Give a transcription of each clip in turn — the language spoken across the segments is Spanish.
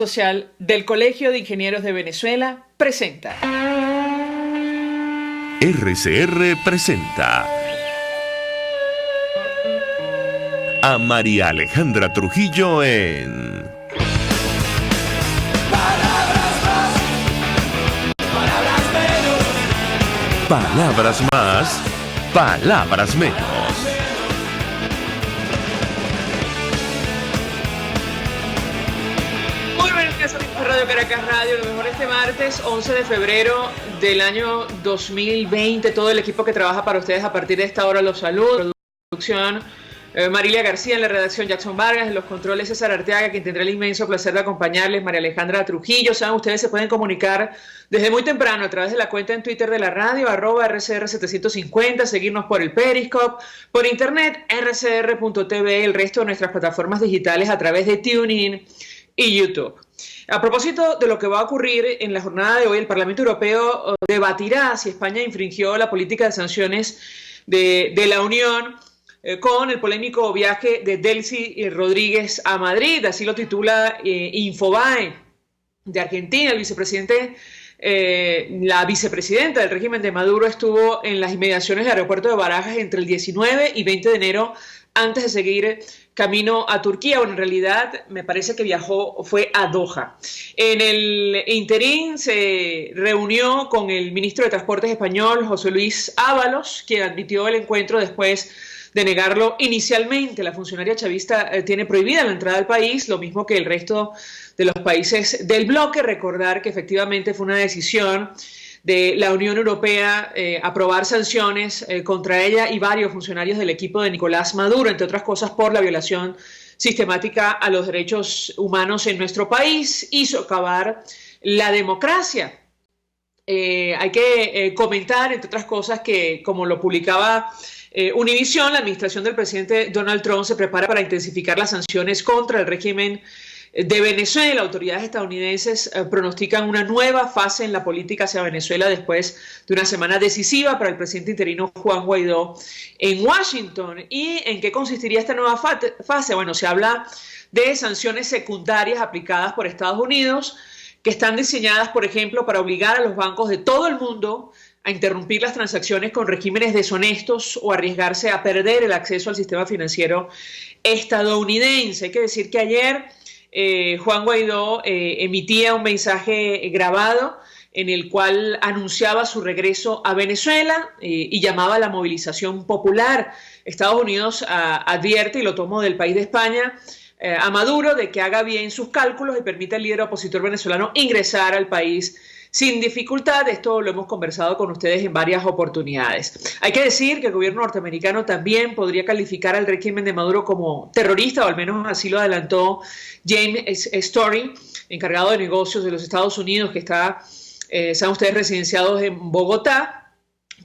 Social del Colegio de Ingenieros de Venezuela presenta. RCR presenta a María Alejandra Trujillo en Palabras más, palabras menos. Palabras más, palabras menos. Muy buenos días, amigos de Radio Caracas Radio. Lo mejor este martes, 11 de febrero del año 2020. Todo el equipo que trabaja para ustedes a partir de esta hora los saluda. Producción Marilia García, en la redacción Jackson Vargas, en los controles César Arteaga, quien tendrá el inmenso placer de acompañarles, María Alejandra Trujillo. Saben, ustedes se pueden comunicar desde muy temprano a través de la cuenta en Twitter de la radio, @RCR750, seguirnos por el Periscope, por internet, rcr.tv, el resto de nuestras plataformas digitales a través de TuneIn y YouTube. A propósito de lo que va a ocurrir en la jornada de hoy, el Parlamento Europeo debatirá si España infringió la política de sanciones de la Unión con el polémico viaje de Delcy Rodríguez a Madrid. Así lo titula Infobae de Argentina. La vicepresidenta del régimen de Maduro estuvo en las inmediaciones del aeropuerto de Barajas entre el 19 y 20 de enero antes de seguir camino a Turquía. Bueno, en realidad me parece que fue a Doha. En el interín se reunió con el ministro de Transportes español, José Luis Ábalos, quien admitió el encuentro después de negarlo inicialmente. La funcionaria chavista tiene prohibida la entrada al país, lo mismo que el resto de los países del bloque. Recordar que efectivamente fue una decisión de la Unión Europea aprobar sanciones contra ella y varios funcionarios del equipo de Nicolás Maduro, entre otras cosas por la violación sistemática a los derechos humanos en nuestro país y socavar la democracia. Hay que comentar, entre otras cosas, que como lo publicaba Univision, la administración del presidente Donald Trump se prepara para intensificar las sanciones contra el régimen de Venezuela. Autoridades estadounidenses pronostican una nueva fase en la política hacia Venezuela después de una semana decisiva para el presidente interino Juan Guaidó en Washington. ¿Y en qué consistiría esta nueva fase? Bueno, se habla de sanciones secundarias aplicadas por Estados Unidos que están diseñadas, por ejemplo, para obligar a los bancos de todo el mundo a interrumpir las transacciones con regímenes deshonestos o arriesgarse a perder el acceso al sistema financiero estadounidense. Hay que decir que ayer Juan Guaidó emitía un mensaje grabado en el cual anunciaba su regreso a Venezuela y llamaba a la movilización popular. Estados Unidos advierte, y lo tomo del país de España, a Maduro de que haga bien sus cálculos y permita al líder opositor venezolano ingresar al país sin dificultad. Esto lo hemos conversado con ustedes en varias oportunidades. Hay que decir que el gobierno norteamericano también podría calificar al régimen de Maduro como terrorista, o al menos así lo adelantó James Story, encargado de negocios de los Estados Unidos, que está, saben ustedes, residenciados en Bogotá,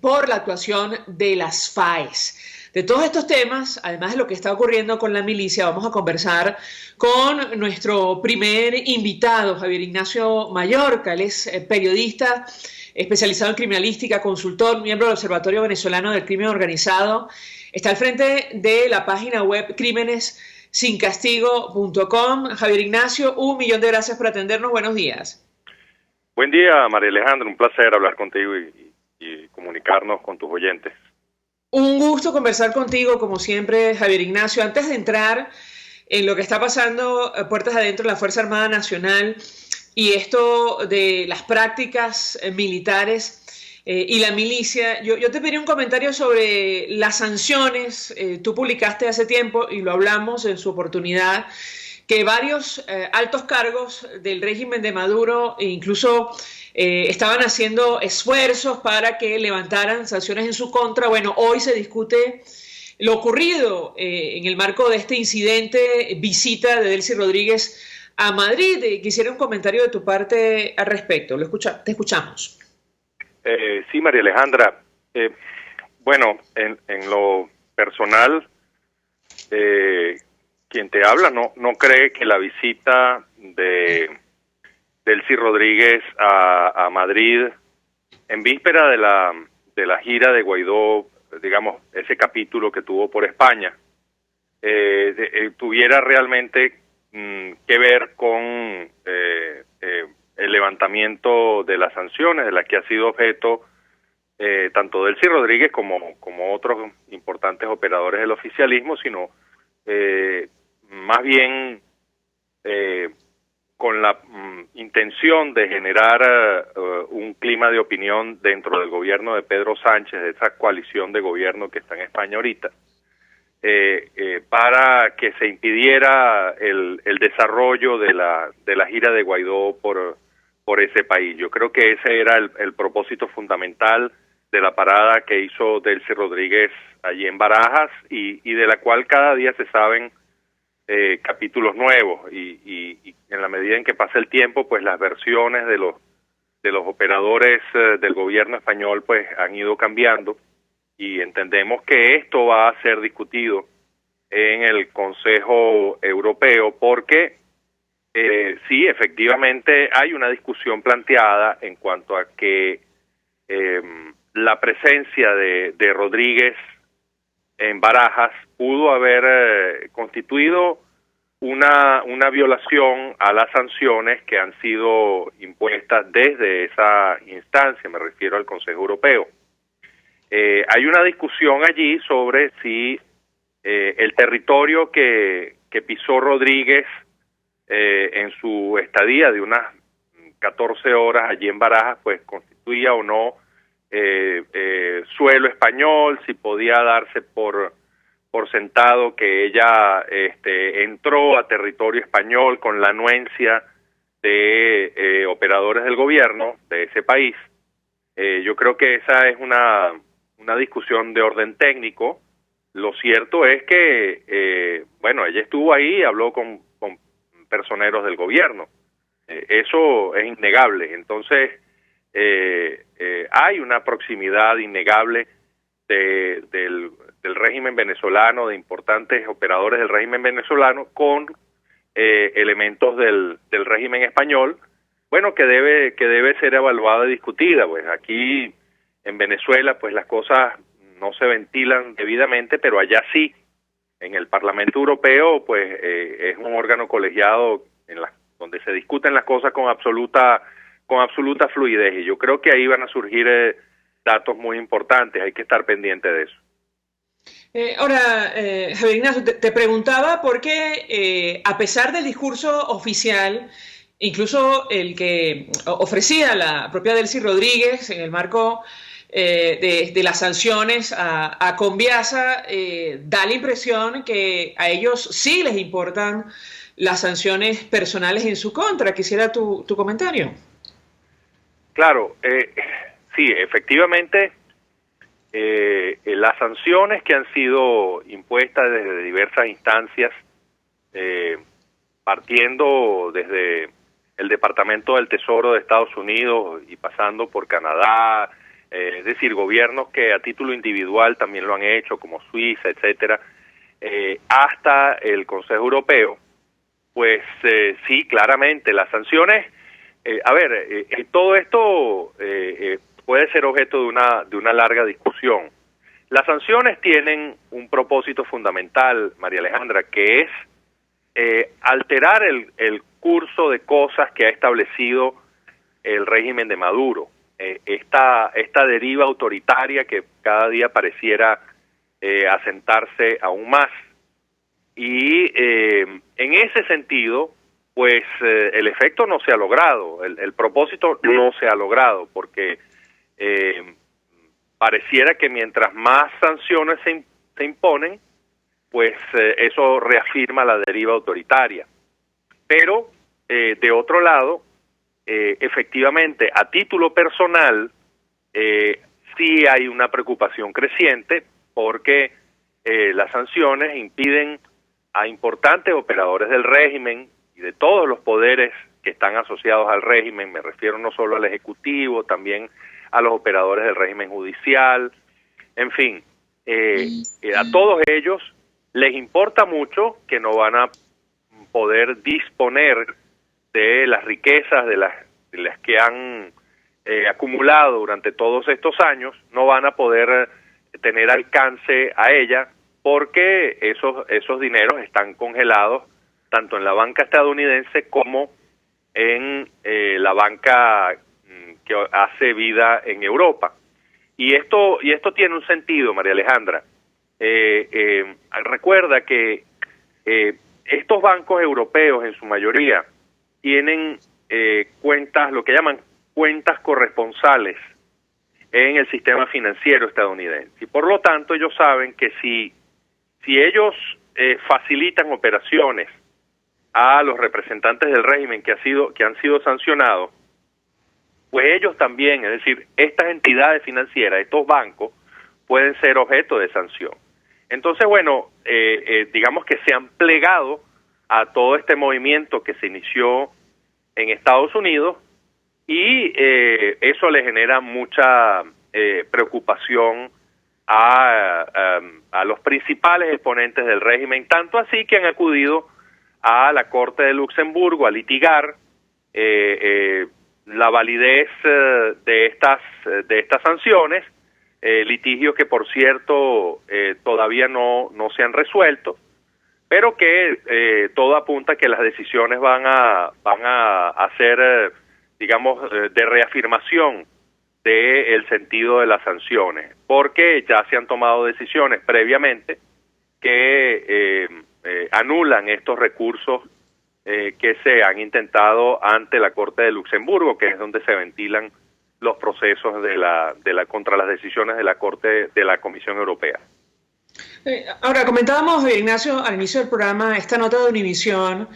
por la actuación de las FAES. De todos estos temas, además de lo que está ocurriendo con la milicia, vamos a conversar con nuestro primer invitado, Javier Ignacio Mallorca. Él es periodista especializado en criminalística, consultor, miembro del Observatorio Venezolano del Crimen Organizado. Está al frente de la página web crímenesincastigo.com. Javier Ignacio, 1.000.000 de gracias por atendernos. Buenos días. Buen día, María Alejandra. Un placer hablar contigo y comunicarnos con tus oyentes. Un gusto conversar contigo, como siempre, Javier Ignacio. Antes de entrar en lo que está pasando puertas adentro en la Fuerza Armada Nacional y esto de las prácticas militares y la milicia, yo te pediría un comentario sobre las sanciones. Tú publicaste hace tiempo, y lo hablamos en su oportunidad, que varios altos cargos del régimen de Maduro incluso estaban haciendo esfuerzos para que levantaran sanciones en su contra. Bueno, hoy se discute lo ocurrido en el marco de este incidente, visita de Delcy Rodríguez a Madrid. Quisiera un comentario de tu parte al respecto. Te escuchamos. Sí, María Alejandra. Bueno, en lo personal, quien te habla no cree que la visita de Delcy Rodríguez a Madrid en víspera de la gira de Guaidó, digamos, ese capítulo que tuvo por España, tuviera realmente que ver con el levantamiento de las sanciones de las que ha sido objeto tanto Delcy Rodríguez como otros importantes operadores del oficialismo, sino más bien con la intención de generar un clima de opinión dentro del gobierno de Pedro Sánchez, de esa coalición de gobierno que está en España ahorita, para que se impidiera el desarrollo de la gira de Guaidó por ese país. Yo creo que ese era el propósito fundamental de la parada que hizo Delcy Rodríguez allí en Barajas y de la cual cada día se saben capítulos nuevos y en la medida en que pasa el tiempo, pues las versiones de los operadores del gobierno español pues han ido cambiando y entendemos que esto va a ser discutido en el Consejo Europeo porque sí, efectivamente hay una discusión planteada en cuanto a que la presencia de Rodríguez en Barajas pudo haber constituido una violación a las sanciones que han sido impuestas desde esa instancia, me refiero al Consejo Europeo. Hay una discusión allí sobre si el territorio que pisó Rodríguez en su estadía de unas 14 horas allí en Barajas, pues constituía o no suelo español, si podía darse por sentado que ella entró a territorio español con la anuencia de operadores del gobierno de ese país. Yo creo que esa es una discusión de orden técnico. Lo cierto es que, bueno, ella estuvo ahí y habló con personeros del gobierno. Eso es innegable. Entonces, hay una proximidad innegable del régimen venezolano, de importantes operadores del régimen venezolano con elementos del régimen español, bueno, que debe ser evaluada y discutida. Pues aquí en Venezuela pues las cosas no se ventilan debidamente, pero allá sí. En el Parlamento Europeo pues es un órgano colegiado donde se discuten las cosas con absoluta fluidez, y yo creo que ahí van a surgir datos muy importantes, hay que estar pendiente de eso. Ahora, Javier Ignacio, te preguntaba por qué, a pesar del discurso oficial, incluso el que ofrecía la propia Delcy Rodríguez en el marco de las sanciones a Conviasa, da la impresión que a ellos sí les importan las sanciones personales en su contra. Quisiera tu comentario. Claro, sí, efectivamente, las sanciones que han sido impuestas desde diversas instancias, partiendo desde el Departamento del Tesoro de Estados Unidos y pasando por Canadá, es decir, gobiernos que a título individual también lo han hecho, como Suiza, etcétera, hasta el Consejo Europeo, pues sí, claramente, las sanciones. Todo esto puede ser objeto de una larga discusión. Las sanciones tienen un propósito fundamental, María Alejandra, que es alterar el curso de cosas que ha establecido el régimen de Maduro. Esta deriva autoritaria que cada día pareciera asentarse aún más. Y en ese sentido, pues el efecto no se ha logrado, el propósito no se ha logrado, porque pareciera que mientras más sanciones se imponen, pues eso reafirma la deriva autoritaria. Pero, de otro lado, efectivamente, a título personal, sí hay una preocupación creciente, porque las sanciones impiden a importantes operadores del régimen y de todos los poderes que están asociados al régimen, me refiero no solo al Ejecutivo, también a los operadores del régimen judicial, en fin, a todos ellos les importa mucho que no van a poder disponer de las riquezas de las que han acumulado durante todos estos años, no van a poder tener alcance a ella porque esos dineros están congelados tanto en la banca estadounidense como en la banca que hace vida en Europa. Y esto tiene un sentido, María Alejandra. Recuerda que estos bancos europeos en su mayoría tienen cuentas, lo que llaman cuentas corresponsales en el sistema financiero estadounidense. Y por lo tanto ellos saben que si ellos facilitan operaciones a los representantes del régimen que han sido sancionados, pues ellos también, es decir, estas entidades financieras, estos bancos, pueden ser objeto de sanción. Entonces, bueno, digamos que se han plegado a todo este movimiento que se inició en Estados Unidos y eso le genera mucha preocupación a los principales exponentes del régimen, tanto así que han acudido a la Corte de Luxemburgo a litigar la validez de estas sanciones, litigios que por cierto todavía no se han resuelto, pero que todo apunta a que las decisiones van a ser digamos de reafirmación del sentido de las sanciones, porque ya se han tomado decisiones previamente que anulan estos recursos que se han intentado ante la Corte de Luxemburgo, que es donde se ventilan los procesos contra las decisiones de la Corte de la Comisión Europea. Ahora, comentábamos, Ignacio, al inicio del programa, esta nota de Univisión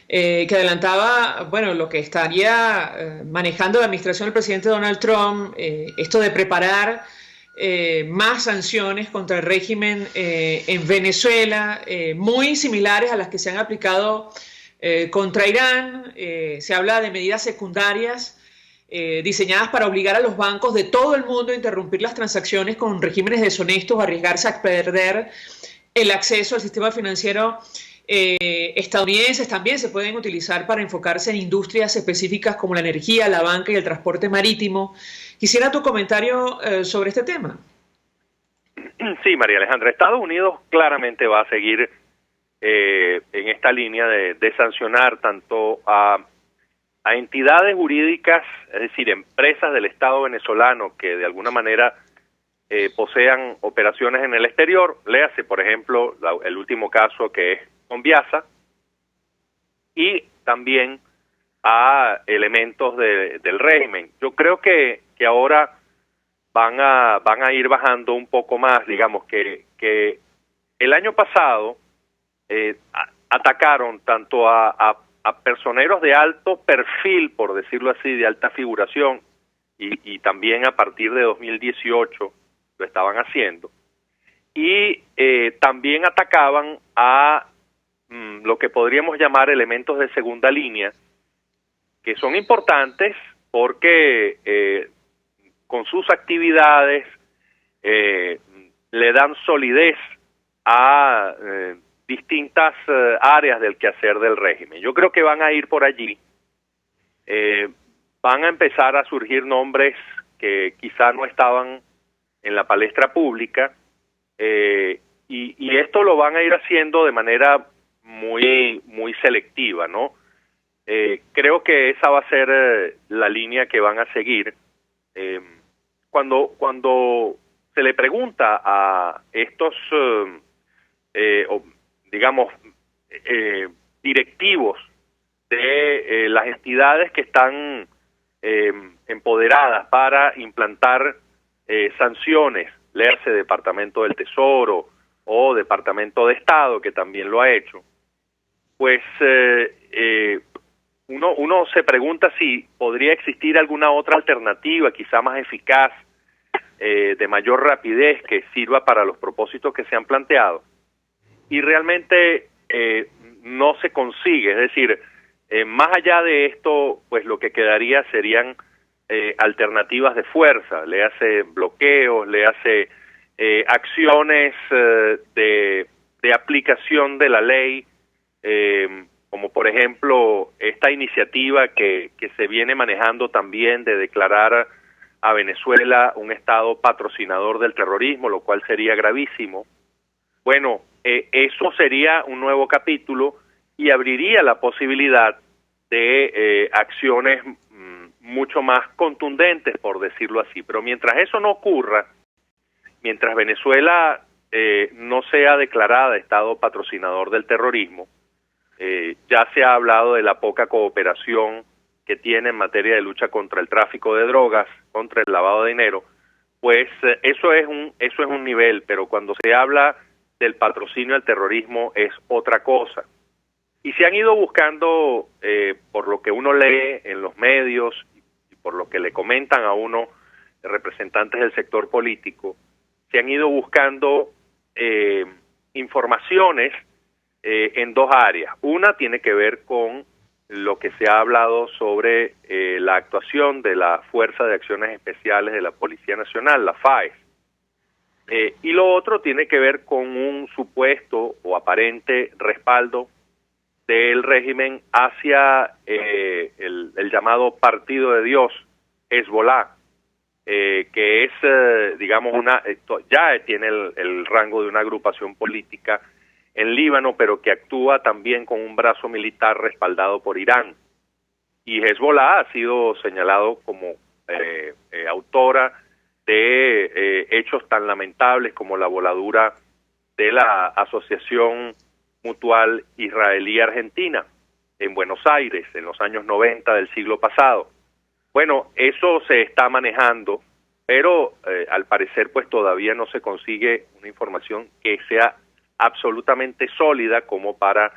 que adelantaba, bueno, lo que estaría manejando la administración del presidente Donald Trump, esto de preparar más sanciones contra el régimen en Venezuela, muy similares a las que se han aplicado contra Irán. Se habla de medidas secundarias diseñadas para obligar a los bancos de todo el mundo a interrumpir las transacciones con regímenes deshonestos, arriesgarse a perder el acceso al sistema financiero estadounidenses. También se pueden utilizar para enfocarse en industrias específicas como la energía, la banca y el transporte marítimo. Quisiera tu comentario sobre este tema. Sí, María Alejandra, Estados Unidos claramente va a seguir en esta línea de sancionar tanto a entidades jurídicas, es decir, empresas del Estado venezolano que de alguna manera posean operaciones en el exterior, léase, por ejemplo, el último caso que es Conviasa, y también a elementos del régimen. Yo creo que ahora van a ir bajando un poco más, digamos que el año pasado atacaron tanto a personeros de alto perfil, por decirlo así, de alta figuración, y también a partir de 2018 lo estaban haciendo, y también atacaban a lo que podríamos llamar elementos de segunda línea, que son importantes porque con sus actividades le dan solidez a distintas áreas del quehacer del régimen. Yo creo que van a ir por allí. Van a empezar a surgir nombres que quizá no estaban en la palestra pública, y esto lo van a ir haciendo de manera muy selectiva, ¿no? Creo que esa va a ser la línea que van a seguir. Cuando se le pregunta a estos digamos directivos de las entidades que están empoderadas para implantar sanciones, léase Departamento del Tesoro o Departamento de Estado, que también lo ha hecho, pues uno se pregunta si podría existir alguna otra alternativa, quizá más eficaz, de mayor rapidez, que sirva para los propósitos que se han planteado. Y realmente no se consigue, es decir, más allá de esto, pues lo que quedaría serían alternativas de fuerza, le hace bloqueos, le hace acciones de aplicación de la ley, como por ejemplo esta iniciativa que se viene manejando también de declarar a Venezuela un estado patrocinador del terrorismo, lo cual sería gravísimo. Bueno, eso sería un nuevo capítulo y abriría la posibilidad de acciones mucho más contundentes, por decirlo así. Pero mientras eso no ocurra, mientras Venezuela no sea declarada Estado patrocinador del terrorismo, ya se ha hablado de la poca cooperación que tiene en materia de lucha contra el tráfico de drogas, contra el lavado de dinero, pues eso es un nivel, pero cuando se habla del patrocinio al terrorismo es otra cosa. Y se han ido buscando, por lo que uno lee en los medios y por lo que le comentan a uno representantes del sector político, se han ido buscando informaciones en dos áreas. Una tiene que ver con lo que se ha hablado sobre la actuación de la Fuerza de Acciones Especiales de la Policía Nacional, la FAES. Y lo otro tiene que ver con un supuesto o aparente respaldo del régimen hacia el llamado Partido de Dios, Hezbollah, que es, digamos, ya tiene el rango de una agrupación política en Líbano, pero que actúa también con un brazo militar respaldado por Irán. Y Hezbollah ha sido señalado como autora de hechos tan lamentables como la voladura de la Asociación Mutual Israelí-Argentina en Buenos Aires en los años 90 del siglo pasado. Bueno, eso se está manejando, pero al parecer pues todavía no se consigue una información que sea absolutamente sólida como para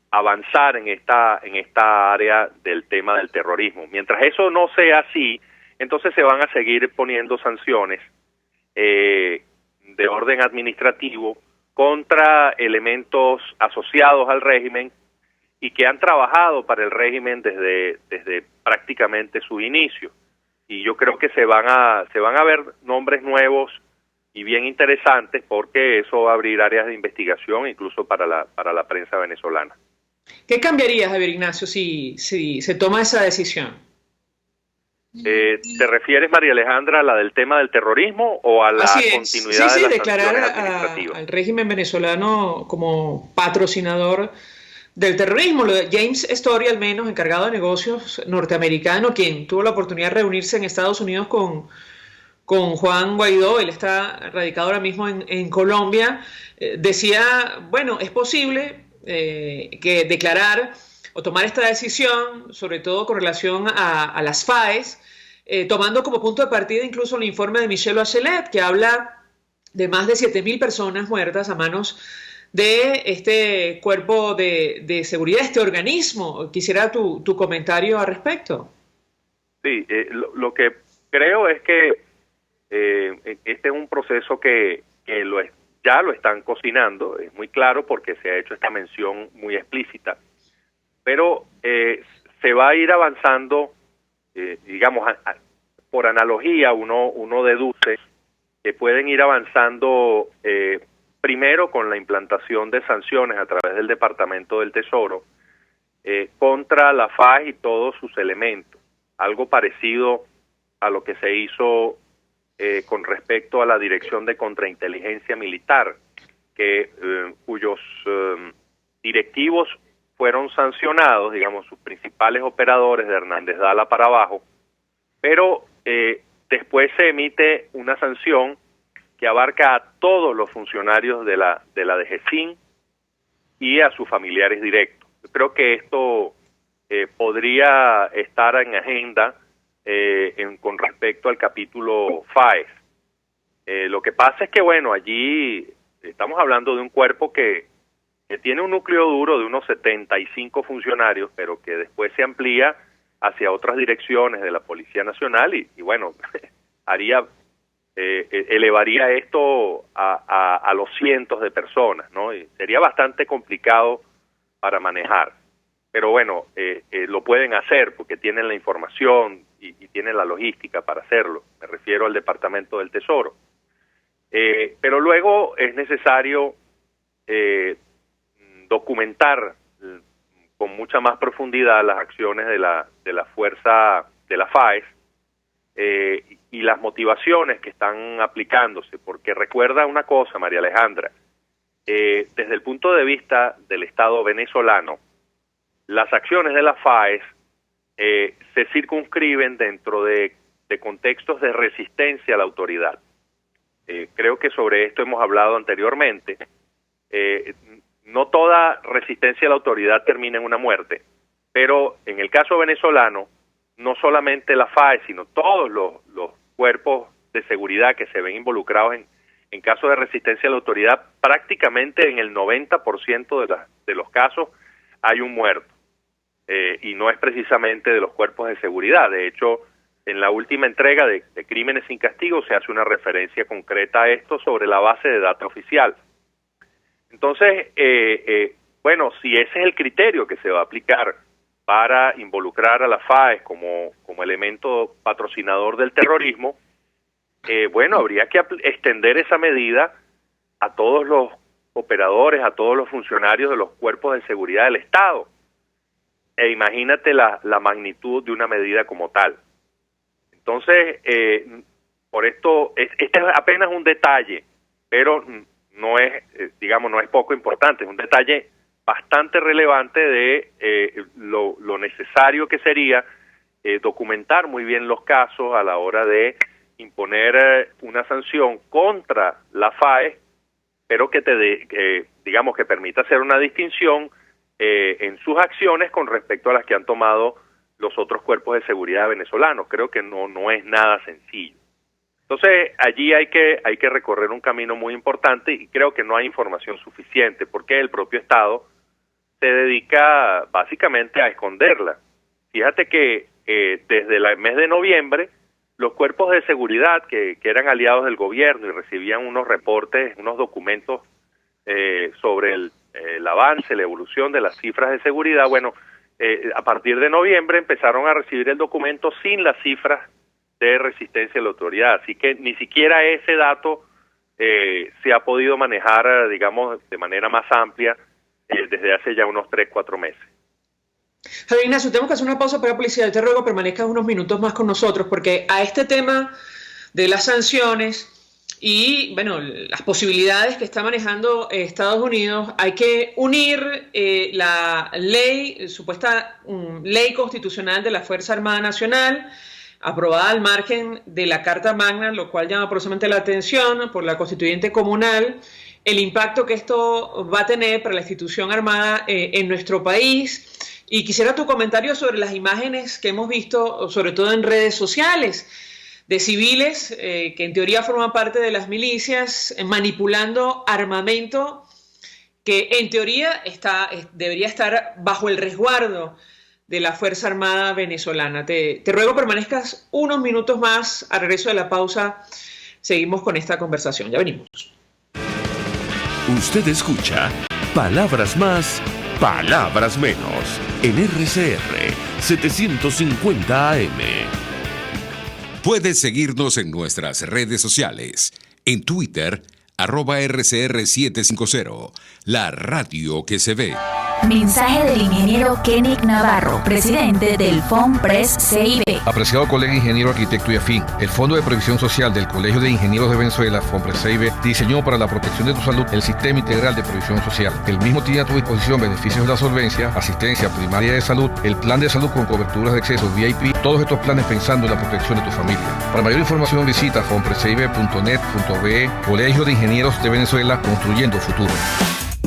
avanzar en esta área del tema del terrorismo. Mientras eso no sea así, entonces se van a seguir poniendo sanciones de orden administrativo contra elementos asociados al régimen y que han trabajado para el régimen desde prácticamente su inicio. Y yo creo que se van a ver nombres nuevos y bien interesantes, porque eso va a abrir áreas de investigación incluso para la prensa venezolana. ¿Qué cambiaría, Javier Ignacio, si se toma esa decisión? ¿Te refieres, María Alejandra, a la del tema del terrorismo o a la continuidad de las declarar sanciones administrativas? al régimen venezolano como patrocinador del terrorismo? Lo de James Story, al menos, encargado de negocios norteamericano, quien tuvo la oportunidad de reunirse en Estados Unidos con Juan Guaidó, él está radicado ahora mismo en Colombia, decía, bueno, es posible que declarar o tomar esta decisión, sobre todo con relación a las FAES, tomando como punto de partida incluso el informe de Michelle Bachelet, que habla de más de 7.000 personas muertas a manos de este cuerpo de seguridad, este organismo. Quisiera tu comentario al respecto. Sí, lo que creo es que este es un proceso que ya lo están cocinando, es muy claro porque se ha hecho esta mención muy explícita, pero se va a ir avanzando, digamos, por analogía uno deduce que pueden ir avanzando primero con la implantación de sanciones a través del Departamento del Tesoro contra la FAES y todos sus elementos, algo parecido a lo que se hizo con respecto a la Dirección de Contrainteligencia Militar, cuyos directivos fueron sancionados, digamos, sus principales operadores de Hernández Dala para abajo, pero después se emite una sanción que abarca a todos los funcionarios de la DGCIN y a sus familiares directos. Yo creo que esto podría estar en agenda con respecto al capítulo FAES. Lo que pasa es que, bueno, allí estamos hablando de un cuerpo que tiene un núcleo duro de unos 75 funcionarios, pero que después se amplía hacia otras direcciones de la Policía Nacional y bueno, elevaría esto a los cientos de personas, ¿no? Y sería bastante complicado para manejar. Pero bueno, lo pueden hacer porque tienen la información y tienen la logística para hacerlo. Me refiero al Departamento del Tesoro. Pero luego es necesario documentar con mucha más profundidad las acciones de la fuerza de la FAES y las motivaciones que están aplicándose, porque recuerda una cosa, María Alejandra, desde el punto de vista del Estado venezolano, las acciones de la FAES se circunscriben dentro de contextos de resistencia a la autoridad. Creo que sobre esto hemos hablado anteriormente. No toda resistencia a la autoridad termina en una muerte, pero en el caso venezolano, no solamente la FAES, sino todos los cuerpos de seguridad que se ven involucrados en casos de resistencia a la autoridad, prácticamente en el 90% de los casos hay un muerto. Y no es precisamente de los cuerpos de seguridad. De hecho, en la última entrega de Crímenes sin Castigo se hace una referencia concreta a esto sobre la base de data oficial. Entonces, bueno, si ese es el criterio que se va a aplicar para involucrar a la FAES como elemento patrocinador del terrorismo, bueno, habría que extender esa medida a todos los operadores, a todos los funcionarios de los cuerpos de seguridad del Estado. E imagínate la magnitud de una medida como tal. Entonces, por esto, este es apenas un detalle, pero no es, digamos, no es poco importante, es un detalle bastante relevante de lo necesario que sería documentar muy bien los casos a la hora de imponer una sanción contra la FAES, pero que digamos que permita hacer una distinción en sus acciones con respecto a las que han tomado los otros cuerpos de seguridad venezolanos. Creo que no es nada sencillo. Entonces, allí hay que recorrer un camino muy importante y creo que no hay información suficiente porque el propio Estado se dedica básicamente a esconderla. Fíjate que desde el mes de noviembre, los cuerpos de seguridad que eran aliados del gobierno y recibían unos reportes, unos documentos sobre el avance, la evolución de las cifras de seguridad, bueno, a partir de noviembre empezaron a recibir el documento sin las cifras de resistencia a la autoridad, así que ni siquiera ese dato se ha podido manejar, digamos, de manera más amplia desde hace ya unos 3-4 meses. Javier Ignacio, tenemos que hacer una pausa para publicidad. Te ruego permanezcas unos minutos más con nosotros, porque a este tema de las sanciones y, bueno, las posibilidades que está manejando Estados Unidos, hay que unir la ley, supuesta ley constitucional de la Fuerza Armada Nacional, aprobada al margen de la Carta Magna, lo cual llama profundamente la atención por la Constituyente Comunal, el impacto que esto va a tener para la institución armada en nuestro país. Y quisiera tu comentario sobre las imágenes que hemos visto, sobre todo en redes sociales, de civiles que en teoría forman parte de las milicias, manipulando armamento que en teoría debería estar bajo el resguardo de la Fuerza Armada venezolana. Te ruego permanezcas unos minutos más. Al regreso de la pausa seguimos con esta conversación. Ya venimos. Usted escucha Palabras Más, Palabras Menos en RCR 750 AM. Puedes seguirnos en nuestras redes sociales. En Twitter, @RCR750, la radio que se ve. Mensaje del ingeniero Kenick Navarro, presidente del FONPRES CIB. Apreciado colega ingeniero, arquitecto y afín, el Fondo de Previsión Social del Colegio de Ingenieros de Venezuela, FONPRES CIB, diseñó para la protección de tu salud el Sistema Integral de Previsión Social. El mismo tiene a tu disposición beneficios de la solvencia, asistencia primaria de salud, el plan de salud con coberturas de acceso VIP, todos estos planes pensando en la protección de tu familia. Para mayor información visita fonprescibe.net.be, Colegio de Ingenieros de Venezuela, construyendo futuro.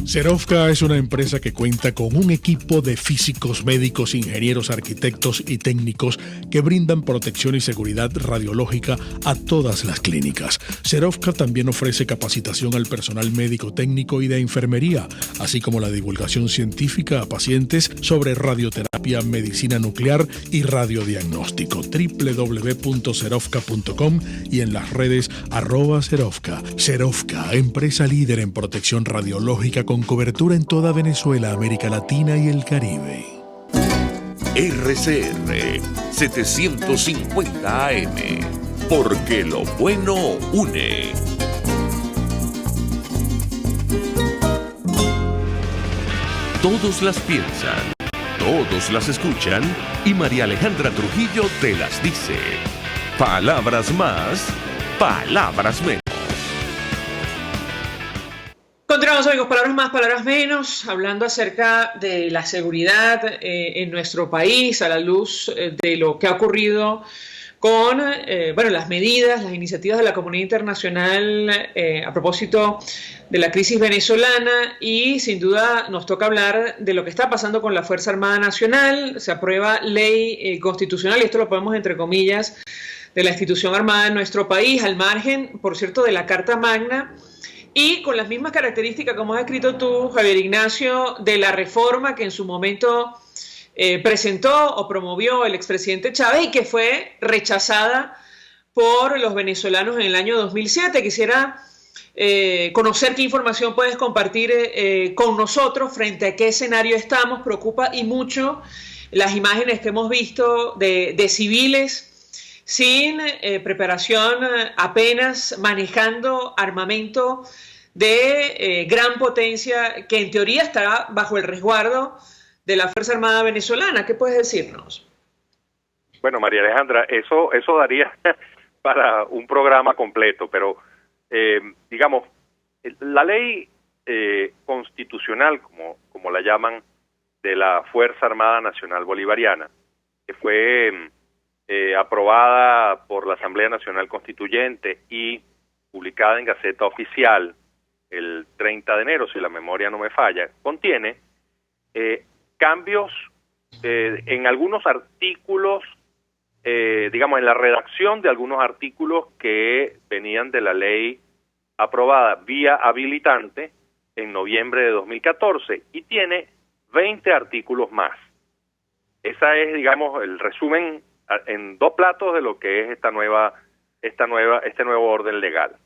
Serovka es una empresa que cuenta con un equipo de físicos, médicos, ingenieros, arquitectos y técnicos que brindan protección y seguridad radiológica a todas las clínicas. Serovka también ofrece capacitación al personal médico, técnico y de enfermería, así como la divulgación científica a pacientes sobre radioterapia, medicina nuclear y radiodiagnóstico. www.serovka.com y en las redes @Serovka. Serovka, empresa líder en protección radiológica con cobertura en toda Venezuela, América Latina y el Caribe. RCR 750 AM, porque lo bueno une. Todos las piensan, todos las escuchan y María Alejandra Trujillo te las dice. Palabras más, palabras menos. Continuamos, amigos, palabras más, palabras menos, hablando acerca de la seguridad en nuestro país a la luz de lo que ha ocurrido con las medidas, las iniciativas de la comunidad internacional a propósito de la crisis venezolana, y sin duda nos toca hablar de lo que está pasando con la Fuerza Armada Nacional. Se aprueba ley constitucional, y esto lo ponemos entre comillas, de la institución armada en nuestro país, al margen, por cierto, de la Carta Magna, y con las mismas características, como has escrito tú, Javier Ignacio, de la reforma que en su momento presentó o promovió el expresidente Chávez y que fue rechazada por los venezolanos en el año 2007. Quisiera conocer qué información puedes compartir con nosotros frente a qué escenario estamos. Preocupa y mucho las imágenes que hemos visto de civiles sin preparación, apenas manejando armamento de gran potencia que en teoría está bajo el resguardo de la Fuerza Armada venezolana. ¿Qué puedes decirnos? Bueno, María Alejandra, eso daría para un programa completo, pero digamos, la ley constitucional, como la llaman, de la Fuerza Armada Nacional Bolivariana, que fue aprobada por la Asamblea Nacional Constituyente y publicada en Gaceta Oficial el 30 de enero, si la memoria no me falla, contiene cambios en algunos artículos, digamos, en la redacción de algunos artículos que venían de la ley aprobada vía habilitante en noviembre de 2014, y tiene 20 artículos más. Esa es, digamos, el resumen en dos platos de lo que es este nuevo orden legal.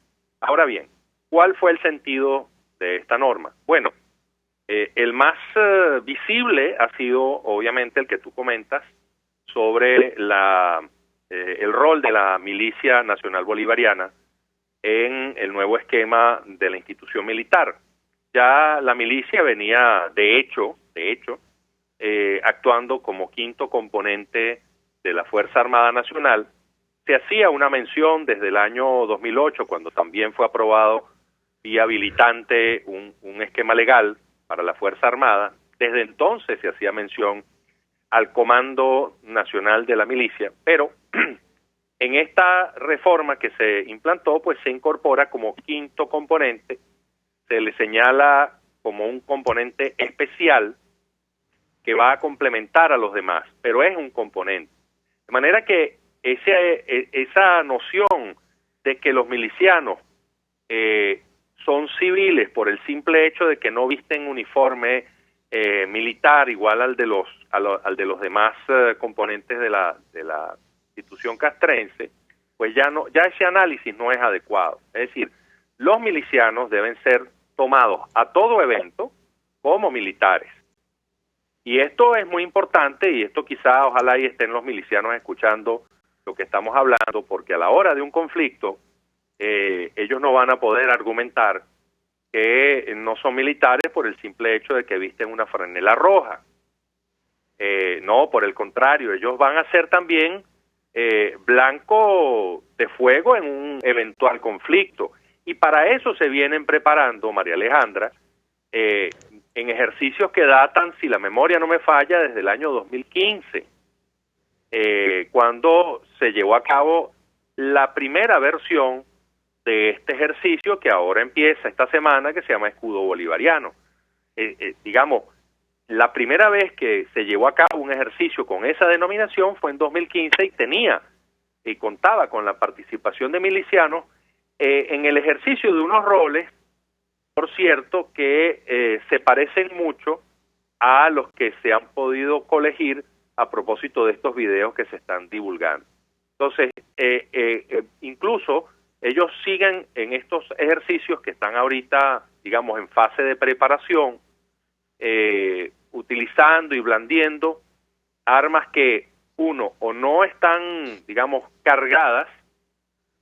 Ahora bien, ¿cuál fue el sentido de esta norma? Bueno, el más visible ha sido, obviamente, el que tú comentas sobre el rol de la Milicia Nacional Bolivariana en el nuevo esquema de la institución militar. Ya la milicia venía, de hecho, actuando como quinto componente de la Fuerza Armada Nacional. Se hacía una mención desde el año 2008, cuando también fue aprobado vía habilitante un esquema legal para la Fuerza Armada. Desde entonces se hacía mención al Comando Nacional de la Milicia, pero en esta reforma que se implantó, pues se incorpora como quinto componente, se le señala como un componente especial que va a complementar a los demás, pero es un componente. De manera que esa noción de que los milicianos son civiles por el simple hecho de que no visten uniforme militar igual al de los demás componentes de la institución castrense, pues ya ese análisis no es adecuado. Es decir, los milicianos deben ser tomados a todo evento como militares. Y esto es muy importante, y esto quizá ojalá y estén los milicianos escuchando lo que estamos hablando, porque a la hora de un conflicto ellos no van a poder argumentar que no son militares por el simple hecho de que visten una franela roja. No, por el contrario, ellos van a ser también blanco de fuego en un eventual conflicto. Y para eso se vienen preparando, María Alejandra, en ejercicios que datan, si la memoria no me falla, desde el año 2015, cuando se llevó a cabo la primera versión de este ejercicio que ahora empieza esta semana, que se llama Escudo Bolivariano. Digamos, la primera vez que se llevó a cabo un ejercicio con esa denominación fue en 2015 y contaba con la participación de milicianos en el ejercicio de unos roles, por cierto, que se parecen mucho a los que se han podido colegir a propósito de estos videos que se están divulgando. Entonces, incluso ellos siguen en estos ejercicios que están ahorita, digamos, en fase de preparación, utilizando y blandiendo armas que, uno, o no están, digamos, cargadas,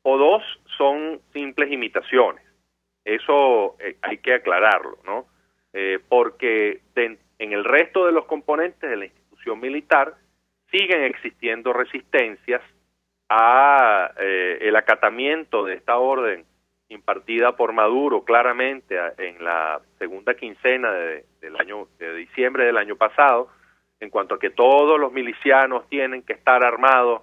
o dos, son simples imitaciones. Eso hay que aclararlo, ¿no? Porque en el resto de los componentes de la institución militar siguen existiendo resistencias a el acatamiento de esta orden impartida por Maduro claramente en la segunda quincena de diciembre del año pasado, en cuanto a que todos los milicianos tienen que estar armados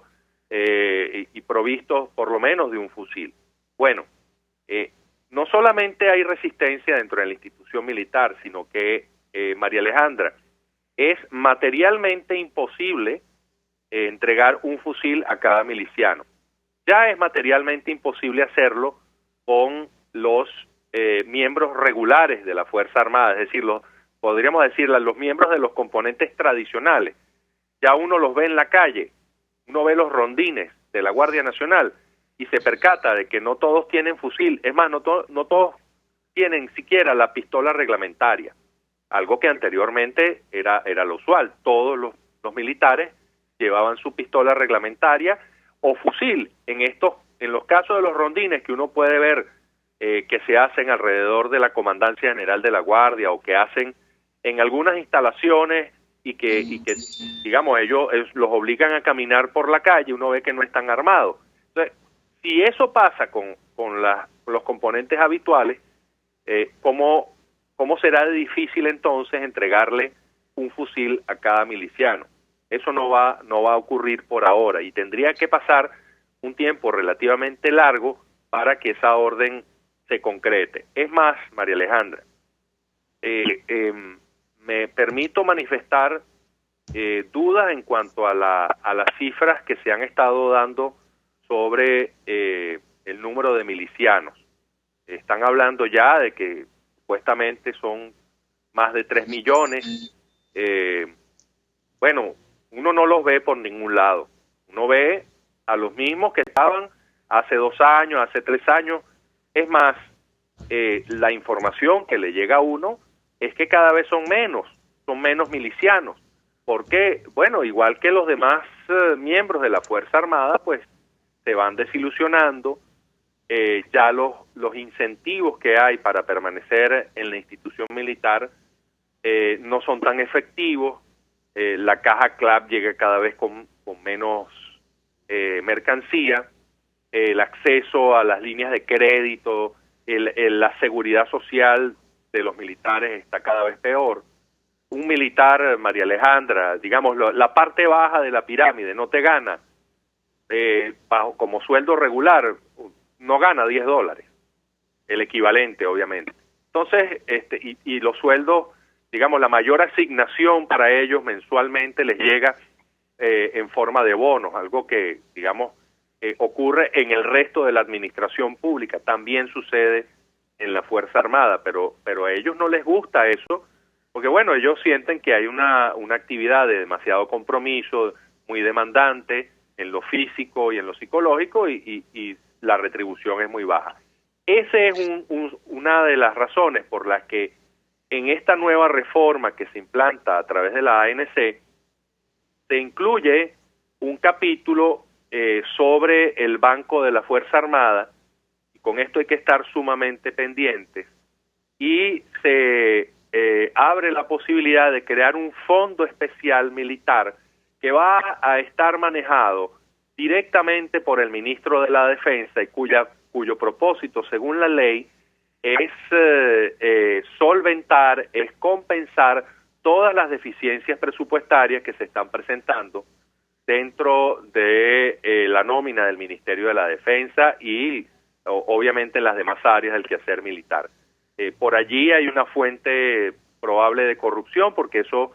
y provistos por lo menos de un fusil. Bueno, no solamente hay resistencia dentro de la institución militar, sino que, María Alejandra, es materialmente imposible entregar un fusil a cada miliciano. Ya es materialmente imposible hacerlo con los miembros regulares de la Fuerza Armada, es decir, podríamos decir los miembros de los componentes tradicionales. Ya uno los ve en la calle, uno ve los rondines de la Guardia Nacional y se percata de que no todos tienen fusil, es más, no todos tienen siquiera la pistola reglamentaria, algo que anteriormente era lo usual. Todos los militares llevaban su pistola reglamentaria o fusil. En los casos de los rondines que uno puede ver que se hacen alrededor de la Comandancia General de la Guardia o que hacen en algunas instalaciones y que digamos, ellos los obligan a caminar por la calle, uno ve que no están armados. Entonces, si eso pasa con los componentes habituales, ¿cómo será de difícil entonces entregarle un fusil a cada miliciano? Eso no va a ocurrir por ahora y tendría que pasar un tiempo relativamente largo para que esa orden se concrete. Es más, María Alejandra, me permito manifestar dudas en cuanto a las cifras que se han estado dando sobre el número de milicianos. Están hablando ya de que supuestamente son más de 3 millones. Bueno, uno no los ve por ningún lado. Uno ve a los mismos que estaban hace 2 años, hace 3 años. Es más, la información que le llega a uno es que cada vez son menos milicianos. ¿Por qué? Bueno, igual que los demás miembros de la Fuerza Armada, pues se van desilusionando. Ya los incentivos que hay para permanecer en la institución militar no son tan efectivos. La caja CLAP llega cada vez con menos mercancía. El acceso a las líneas de crédito, la seguridad social de los militares está cada vez peor. Un militar, María Alejandra, digamos, la parte baja de la pirámide no te gana, como sueldo regular, no gana $10, el equivalente, obviamente. Entonces, y los sueldos, digamos, la mayor asignación para ellos mensualmente les llega en forma de bonos, algo que, digamos, ocurre en el resto de la administración pública, también sucede en la Fuerza Armada, pero a ellos no les gusta eso, porque bueno, ellos sienten que hay una actividad de demasiado compromiso, muy demandante en lo físico y en lo psicológico, y la retribución es muy baja. Esa es una de las razones por las que en esta nueva reforma que se implanta a través de la ANC, se incluye un capítulo sobre el Banco de la Fuerza Armada, y con esto hay que estar sumamente pendientes, y se abre la posibilidad de crear un fondo especial militar que va a estar manejado directamente por el ministro de la Defensa y cuyo propósito, según la ley, es solventar, es compensar todas las deficiencias presupuestarias que se están presentando dentro de la nómina del Ministerio de la Defensa y obviamente en las demás áreas del quehacer militar. Por allí hay una fuente probable de corrupción porque eso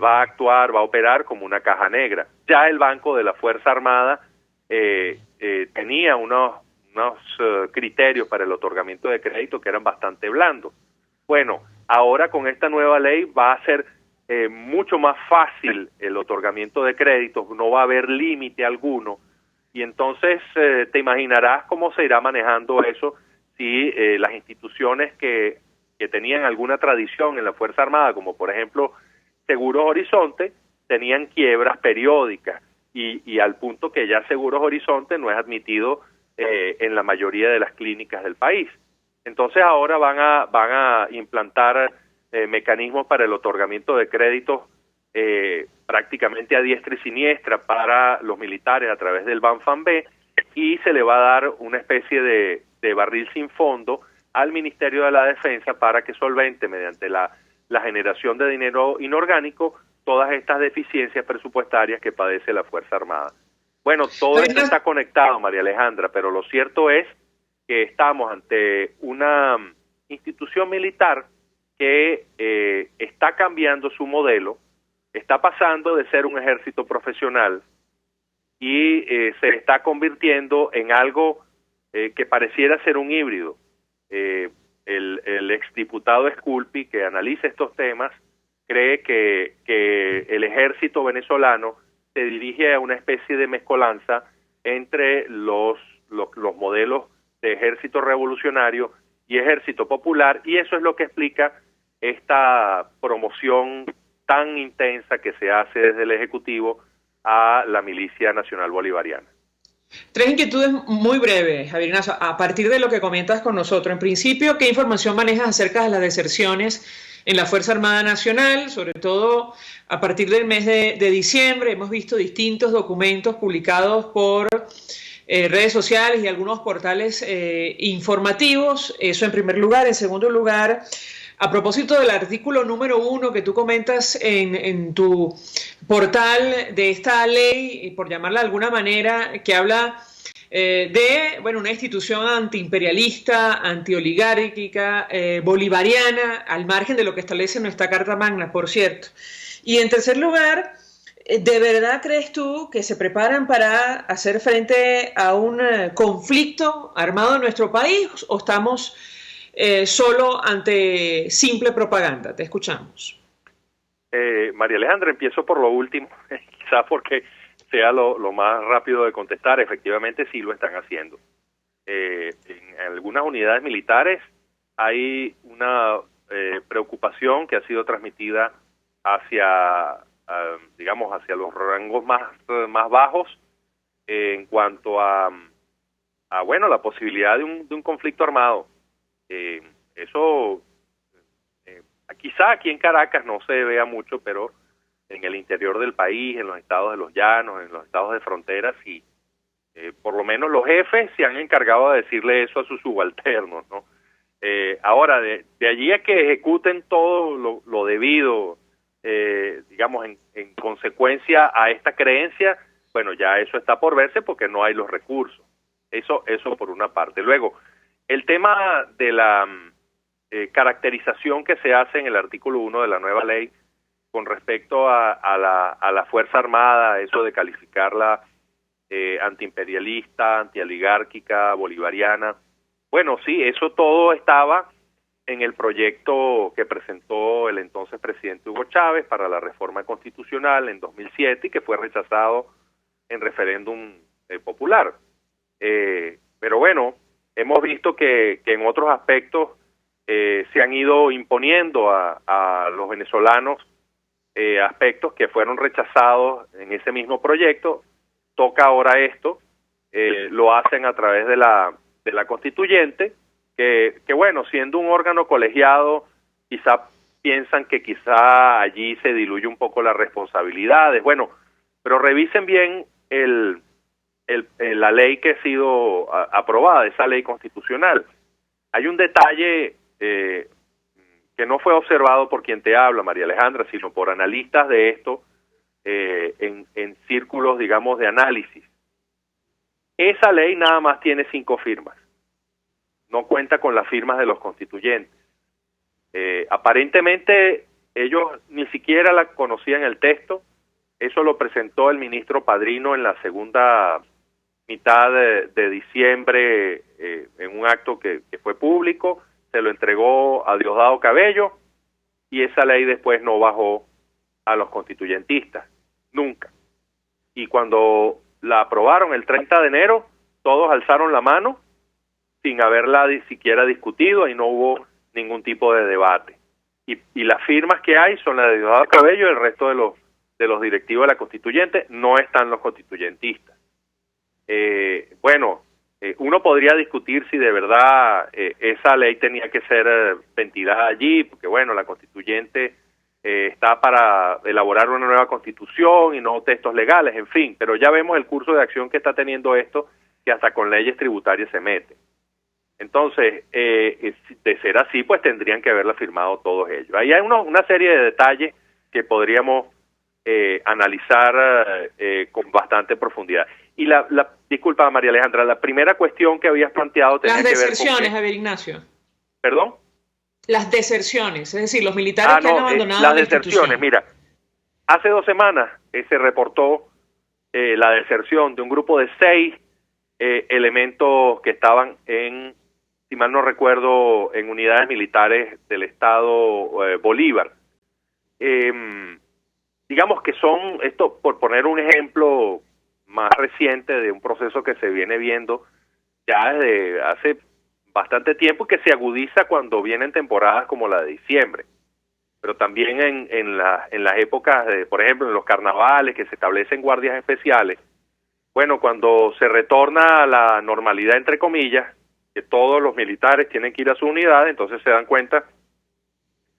va a actuar, va a operar como una caja negra. Ya el Banco de la Fuerza Armada tenía unos criterios para el otorgamiento de crédito que eran bastante blandos. Bueno, ahora con esta nueva ley va a ser mucho más fácil el otorgamiento de créditos, no va a haber límite alguno, y entonces te imaginarás cómo se irá manejando eso si las instituciones que tenían alguna tradición en la Fuerza Armada, como por ejemplo Seguros Horizonte, tenían quiebras periódicas, y al punto que ya Seguros Horizonte no es admitido en la mayoría de las clínicas del país. Entonces ahora van a implantar mecanismos para el otorgamiento de créditos prácticamente a diestra y siniestra para los militares a través del BANFAM-B, y se le va a dar una especie de de barril sin fondo al Ministerio de la Defensa para que solvente mediante la generación de dinero inorgánico todas estas deficiencias presupuestarias que padece la Fuerza Armada. Bueno, todo esto está conectado, María Alejandra, pero lo cierto es que estamos ante una institución militar que está cambiando su modelo, está pasando de ser un ejército profesional y se está convirtiendo en algo que pareciera ser un híbrido. El exdiputado Sculpi, que analiza estos temas, cree que el ejército venezolano se dirige a una especie de mezcolanza entre los modelos de ejército revolucionario y ejército popular, y eso es lo que explica esta promoción tan intensa que se hace desde el Ejecutivo a la Milicia Nacional Bolivariana. Tres inquietudes muy breves, Javier Ignacio, a partir de lo que comentas con nosotros. En principio, ¿qué información manejas acerca de las deserciones en la Fuerza Armada Nacional? Sobre todo a partir del mes de diciembre, hemos visto distintos documentos publicados por redes sociales y algunos portales informativos. Eso en primer lugar. En segundo lugar, a propósito del artículo número 1 que tú comentas en tu portal de esta ley, por llamarla de alguna manera, que habla de una institución antiimperialista, antioligárquica, bolivariana, al margen de lo que establece nuestra Carta Magna, por cierto. Y en tercer lugar, ¿de verdad crees tú que se preparan para hacer frente a un conflicto armado en nuestro país o estamos solo ante simple propaganda? Te escuchamos. María Alejandra, empiezo por lo último, quizás porque sea lo más rápido de contestar. Efectivamente sí lo están haciendo. En algunas unidades militares hay una preocupación que ha sido transmitida hacia los rangos más bajos en cuanto a la posibilidad de un conflicto armado. Eso quizá aquí en Caracas no se vea mucho, pero en el interior del país, en los estados de los llanos, en los estados de fronteras, sí, por lo menos los jefes se han encargado de decirle eso a sus subalternos, ¿no? Ahora, de allí a que ejecuten todo lo debido, en consecuencia a esta creencia, bueno, ya eso está por verse porque no hay los recursos. Eso por una parte. Luego, el tema de la caracterización que se hace en el artículo 1 de la nueva ley con respecto a la Fuerza Armada, eso de calificarla antiimperialista, antioligárquica, bolivariana. Bueno, sí, eso todo estaba en el proyecto que presentó el entonces presidente Hugo Chávez para la reforma constitucional en 2007 y que fue rechazado en referéndum popular. Pero bueno, hemos visto que en otros aspectos se han ido imponiendo a los venezolanos aspectos que fueron rechazados en ese mismo proyecto. Toca ahora esto, lo hacen a través de la constituyente, que bueno, siendo un órgano colegiado, quizá piensan que quizá allí se diluye un poco las responsabilidades. Bueno, pero revisen bien la ley que ha sido aprobada, esa ley constitucional. Hay un detalle que no fue observado por quien te habla, María Alejandra, sino por analistas de esto en círculos, digamos, de análisis. Esa ley nada más tiene 5 firmas. No cuenta con las firmas de los constituyentes. Aparentemente ellos ni siquiera la conocían el texto. Eso lo presentó el ministro Padrino en la segunda mitad de diciembre en un acto que fue público. Se lo entregó a Diosdado Cabello y esa ley después no bajó a los constituyentistas, nunca. Y cuando la aprobaron el 30 de enero, todos alzaron la mano sin haberla siquiera discutido y no hubo ningún tipo de debate. Y las firmas que hay son las de Diosdado Cabello y el resto de los directivos de la constituyente, no están los constituyentistas. Uno podría discutir si de verdad esa ley tenía que ser ventilada allí, porque bueno, la constituyente está para elaborar una nueva constitución y no textos legales, en fin, pero ya vemos el curso de acción que está teniendo esto, que hasta con leyes tributarias se mete. Entonces, de ser así, pues tendrían que haberla firmado todos ellos. Ahí hay una serie de detalles que podríamos analizar con bastante profundidad. Y disculpa, María Alejandra, la primera cuestión que habías planteado tenía que ver con... Las deserciones, Javier Ignacio. ¿Perdón? Las deserciones, es decir, los militares que han abandonado las la deserciones, institución. mira, hace 2 semanas se reportó la deserción de un grupo de 6 elementos que estaban en, si mal no recuerdo, en unidades militares del estado Bolívar. Digamos que son, esto por poner un ejemplo más reciente de un proceso que se viene viendo ya desde hace bastante tiempo y que se agudiza cuando vienen temporadas como la de diciembre, pero también en las épocas de, por ejemplo, en los carnavales que se establecen guardias especiales. Bueno, cuando se retorna a la normalidad, entre comillas, que todos los militares tienen que ir a su unidad, entonces se dan cuenta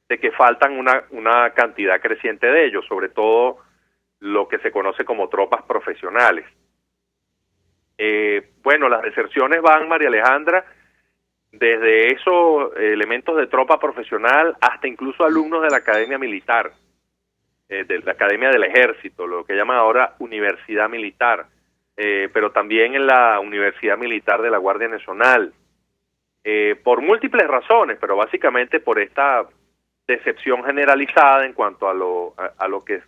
de que faltan una cantidad creciente de ellos, sobre todo lo que se conoce como tropas profesionales. Bueno, las deserciones van, María Alejandra, desde esos elementos de tropa profesional hasta incluso alumnos de la Academia Militar, de la Academia del Ejército, lo que llaman ahora Universidad Militar, pero también en la Universidad Militar de la Guardia Nacional, por múltiples razones, pero básicamente por esta decepción generalizada en cuanto a lo que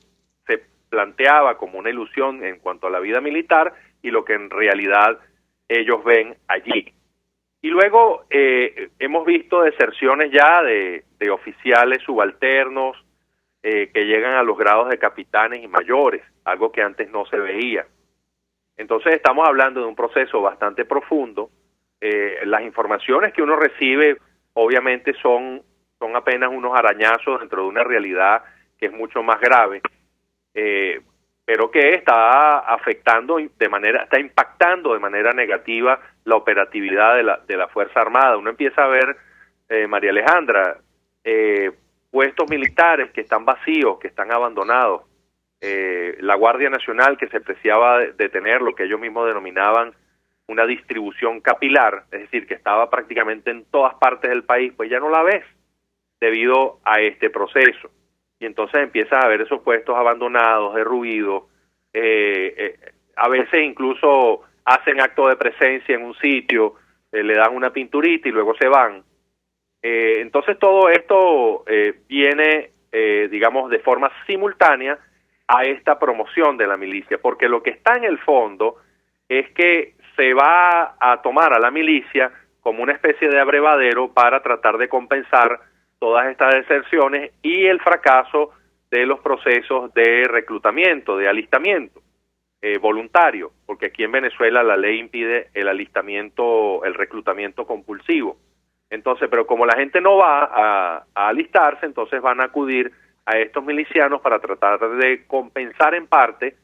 se planteaba como una ilusión en cuanto a la vida militar y lo que en realidad ellos ven allí. Y luego hemos visto deserciones ya de oficiales subalternos que llegan a los grados de capitanes y mayores, algo que antes no se veía. Entonces estamos hablando de un proceso bastante profundo. Las informaciones que uno recibe obviamente son apenas unos arañazos dentro de una realidad que es mucho más grave, pero que está está impactando de manera negativa la operatividad de la Fuerza Armada. Uno empieza a ver, María Alejandra, puestos militares que están vacíos, que están abandonados. La Guardia Nacional, que se preciaba de tener lo que ellos mismos denominaban una distribución capilar, es decir, que estaba prácticamente en todas partes del país, pues ya no la ves debido a este proceso. Y entonces empiezas a ver esos puestos abandonados, derruidos, a veces incluso hacen acto de presencia en un sitio, le dan una pinturita y luego se van. Entonces todo esto viene, digamos, de forma simultánea a esta promoción de la milicia, porque lo que está en el fondo es que se va a tomar a la milicia como una especie de abrevadero para tratar de compensar todas estas deserciones y el fracaso de los procesos de reclutamiento, de alistamiento voluntario, porque aquí en Venezuela la ley impide el alistamiento, el reclutamiento compulsivo. Entonces, pero como la gente no va a alistarse, entonces van a acudir a estos milicianos para tratar de compensar en parte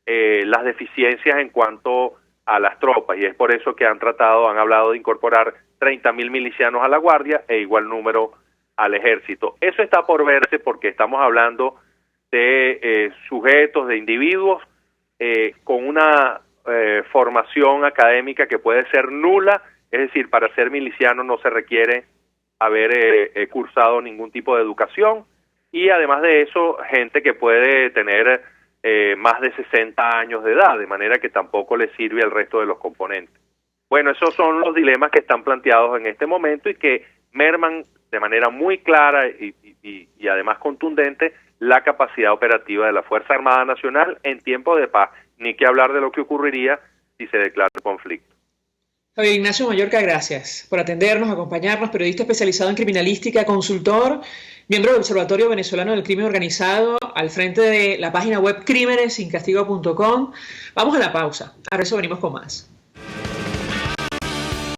las deficiencias en cuanto a las tropas, y es por eso que han hablado de incorporar 30.000 milicianos a la Guardia e igual número al Ejército. Eso está por verse porque estamos hablando de sujetos, de individuos con una formación académica que puede ser nula, es decir, para ser miliciano no se requiere haber cursado ningún tipo de educación, y además de eso, gente que puede tener más de 60 años de edad, de manera que tampoco le sirve al resto de los componentes. Bueno, esos son los dilemas que están planteados en este momento y que merman de manera muy clara y además contundente la capacidad operativa de la Fuerza Armada Nacional en tiempo de paz, ni que hablar de lo que ocurriría si se declara el conflicto. Javier Ignacio Mallorca, gracias por atendernos, acompañarnos, periodista especializado en criminalística, consultor, miembro del Observatorio Venezolano del Crimen Organizado, al frente de la página web crímenesincastigo.com. Vamos a la pausa, a eso venimos con más.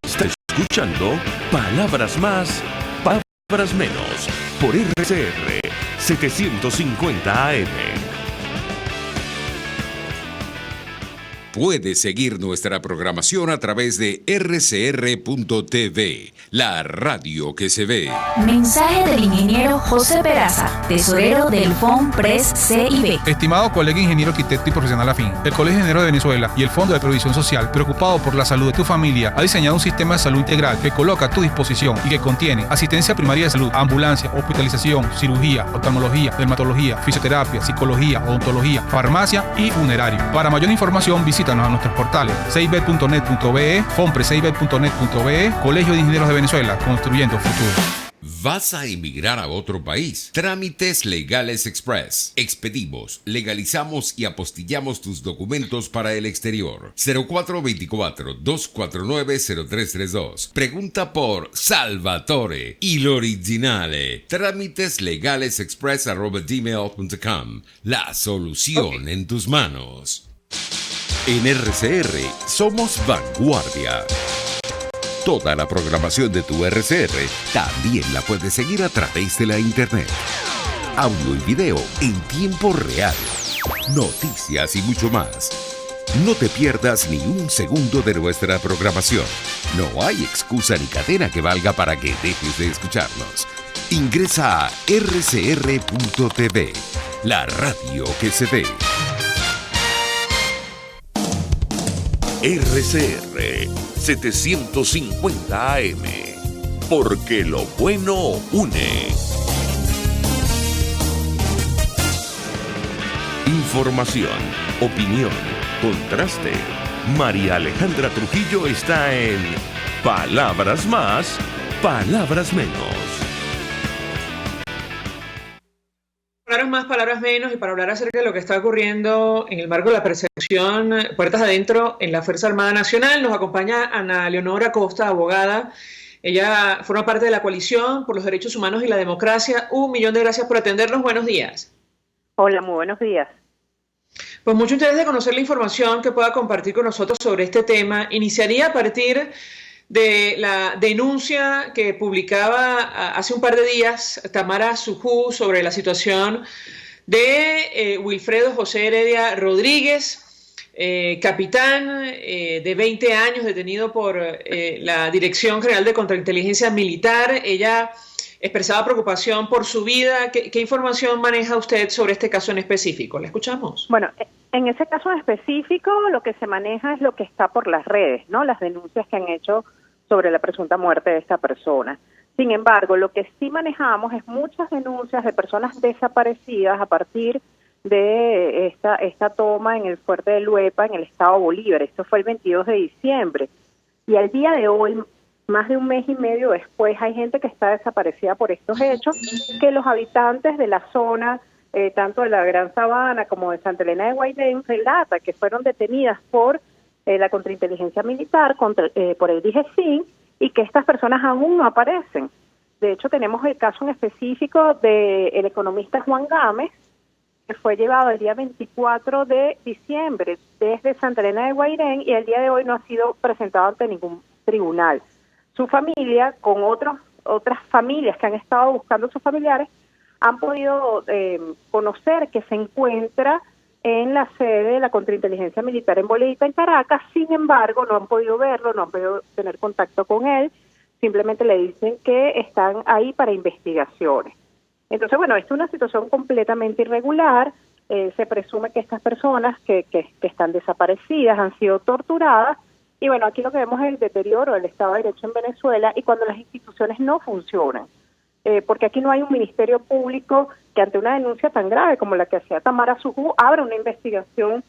Está escuchando Palabras Más, Palabras Menos, por RCR 750 AM. Puedes seguir nuestra programación a través de rcr.tv, la radio que se ve. Mensaje del ingeniero José Peraza, tesorero del FOMPRES CIB. Estimado colega ingeniero, arquitecto y profesional afín, el Colegio de Ingenieros de Venezuela y el Fondo de Previsión Social, preocupado por la salud de tu familia, ha diseñado un sistema de salud integral que coloca a tu disposición y que contiene asistencia primaria de salud, ambulancia, hospitalización, cirugía, oftalmología, dermatología, fisioterapia, psicología, odontología, farmacia y funerario. Para mayor información, visítanos a nuestros portales ceibet.net.be, fompreseibet.net.be, Colegio de Ingenieros de Venezuela, construyendo futuro. ¿Vas a emigrar a otro país? Trámites Legales Express. Expedimos, legalizamos y apostillamos tus documentos para el exterior. 0424-249-0332. Pregunta por Salvatore y l'originale. Trámiteslegalesexpress@gmail.com. La solución en tus manos. En RCR somos vanguardia. Toda la programación de tu RCR también la puedes seguir a través de la internet. Audio y video en tiempo real. Noticias y mucho más. No te pierdas ni un segundo de nuestra programación. No hay excusa ni cadena que valga para que dejes de escucharnos. Ingresa a rcr.tv, la radio que se ve. RCR 750 AM, porque lo bueno une. Información, opinión, contraste. María Alejandra Trujillo está en Palabras Más, Palabras Menos. Palabras más, palabras menos, y para hablar acerca de lo que está ocurriendo en el marco de la persecución puertas adentro en la Fuerza Armada Nacional, nos acompaña Ana Leonora Costa, abogada. Ella forma parte de la Coalición por los Derechos Humanos y la Democracia. Un millón de gracias por atendernos. Buenos días. Hola, muy buenos días. Pues mucho interés de conocer la información que pueda compartir con nosotros sobre este tema. Iniciaría a partir de la denuncia que publicaba hace un par de días Tamara Sujú sobre la situación de Wilfredo José Heredia Rodríguez, capitán de 20 años, detenido por la Dirección General de Contrainteligencia Militar. Ella expresaba preocupación por su vida. ¿Qué información maneja usted sobre este caso en específico? ¿Le escuchamos? Bueno, en ese caso en específico lo que se maneja es lo que está por las redes, ¿no? Las denuncias que han hecho sobre la presunta muerte de esta persona. Sin embargo, lo que sí manejamos es muchas denuncias de personas desaparecidas a partir de esta toma en el fuerte de Luepa, en el estado Bolívar. Esto fue el 22 de diciembre. Y al día de hoy, más de un mes y medio después, hay gente que está desaparecida por estos hechos, que los habitantes de la zona, tanto de la Gran Sabana como de Santa Elena de Guaidén, relatan que fueron detenidas por la contrainteligencia militar, por el DGCIN, y que estas personas aún no aparecen. De hecho, tenemos el caso en específico del economista Juan Gámez, que fue llevado el día 24 de diciembre desde Santa Elena de Guairén y el día de hoy no ha sido presentado ante ningún tribunal. Su familia, con otras familias que han estado buscando a sus familiares, han podido conocer que se encuentra en la sede de la contrainteligencia militar en Bolivia, en Caracas. Sin embargo, no han podido verlo, no han podido tener contacto con él, simplemente le dicen que están ahí para investigaciones. Entonces, bueno, esto es una situación completamente irregular. Se presume que estas personas que están desaparecidas han sido torturadas, y bueno, aquí lo que vemos es el deterioro del Estado de Derecho en Venezuela y cuando las instituciones no funcionan. Porque aquí no hay un ministerio público que ante una denuncia tan grave como la que hacía Tamara Sujú abra una investigación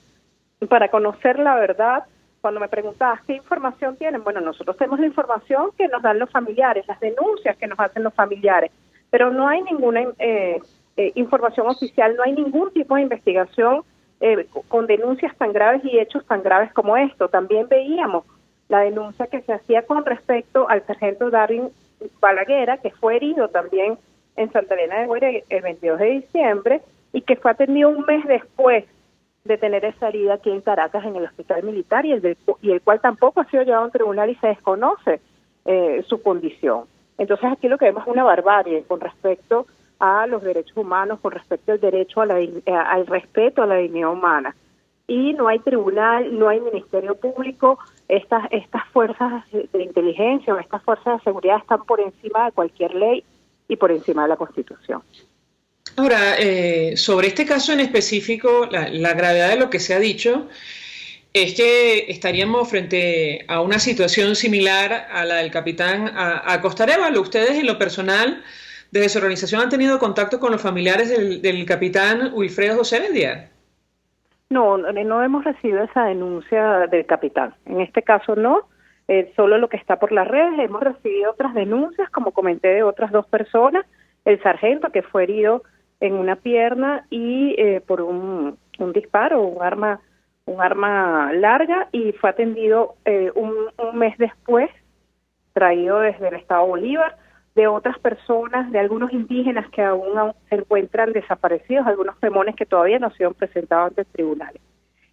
para conocer la verdad. Cuando me preguntabas qué información tienen, bueno, nosotros tenemos la información que nos dan los familiares, las denuncias que nos hacen los familiares, pero no hay ninguna información oficial, no hay ningún tipo de investigación con denuncias tan graves y hechos tan graves como esto. También veíamos la denuncia que se hacía con respecto al sargento Darwin Balaguera, que fue herido también en Santa Elena de Guairén el 22 de diciembre y que fue atendido un mes después de tener esa herida aquí en Caracas en el hospital militar y el cual tampoco ha sido llevado a un tribunal y se desconoce su condición. Entonces aquí lo que vemos es una barbarie con respecto a los derechos humanos, con respecto al derecho al respeto a la dignidad humana. y no hay tribunal, no hay ministerio público. Estas fuerzas de inteligencia o estas fuerzas de seguridad están por encima de cualquier ley y por encima de la Constitución. Ahora, sobre este caso en específico, la gravedad de lo que se ha dicho es que estaríamos frente a una situación similar a la del capitán Acosta Arévalo. Ustedes, en lo personal, desde su organización, ¿han tenido contacto con los familiares del capitán Wilfredo José Heredia? No hemos recibido esa denuncia del capitán. En este caso no, solo lo que está por las redes. Hemos recibido otras denuncias, como comenté, de otras 2 personas. El sargento, que fue herido en una pierna y por un disparo, un arma larga, y fue atendido un mes después, traído desde el estado Bolívar, de otras personas, de algunos indígenas que aún se encuentran desaparecidos, algunos femones que todavía no se han presentado ante tribunales.